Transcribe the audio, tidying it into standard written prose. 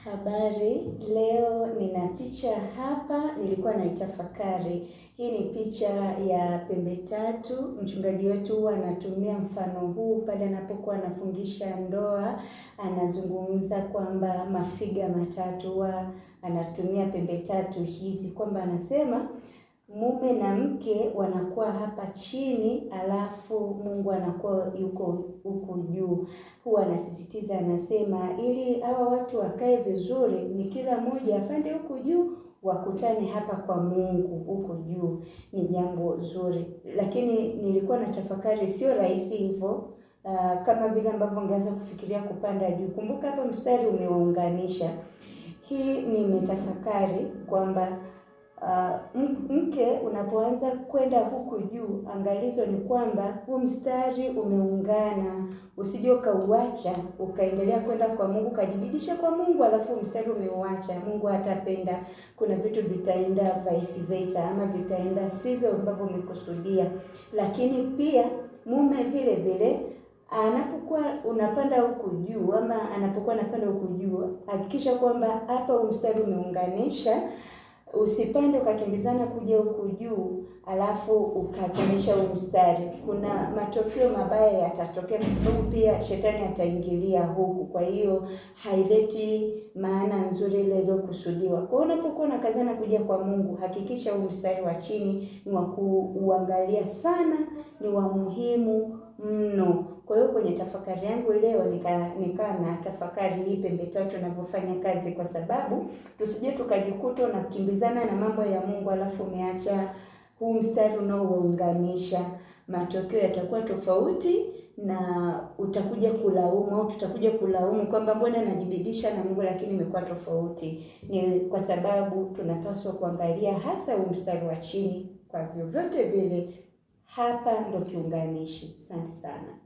Habari, leo nina picha hapa, nilikuwa naitafakari. Hii ni picha ya pembe tatu. Mchungaji wetu huwa anatumia mfano huu pale anapokuwa anafungisha ndoa, anazungumza kwamba mafiga matatu, huwa anatumia pembe tatu hizi, kwamba anasema mume na mke wanakuwa hapa chini, alafu Mungu anakuwa yuko huko juu. Huwa anasisitiza, anasema ili hawa watu wakae vizuri, ni kila mmoja apande huko juu, wakutane hapa kwa Mungu huko juu. Ni jambo zuri, lakini nilikuwa na tafakari, sio rahisi hivyo. Kama vile ambavyo ungeanza kufikiria kupanda juu. Kumbuka hapa mstari umewaunganisha. Hii nimetafakari kwamba mke unapoanza kwenda huku juu, angalizo ni kwamba huu mstari umeungana. Usije ukauacha ukaendelea kwenda kwa Mungu, ukajibidisha kwa Mungu alafu mstari umeuacha. Mungu hatapenda. Kuna vitu vitaenda vice versa, ama vitaenda sivyo ambavyo umekusudia. Lakini pia mume vile vile anapokuwa unapanda huku juu, ama anapokuwa anapanda huku juu, hakikisha kwamba hapa mstari umeunganisha. Usipande ukakimbizana kuja huku juu alafu ukachanisha mstari. Kuna matokeo mabaya yatatokea, kwa sababu pia shetani ataingilia huku. Kwa hiyo haileti maana nzuri ile iliyokusudiwa. Kwa hiyo unapokuwa unakazana kuja kwa Mungu, hakikisha mstari wa chini ni wa kuangalia sana, ni wa muhimu mno. Kwa hiyo kwenye tafakari yangu leo nikaa na tafakari hii pembe tatu inavyofanya kazi, kwa sababu tusije tukajikuta na kukimbizana na mambo ya Mungu alafu umeacha huu mstari unaounganisha. Matokeo yatakuwa tofauti na utakuja kulaumu, au tutakuja kulaumu kwamba mbona najibidisha na Mungu lakini imekuwa tofauti. Ni kwa sababu tunapaswa kuangalia hasa huu mstari wa chini. Kwa vyovyote vile hapa ndo kiunganishi. Asante sana.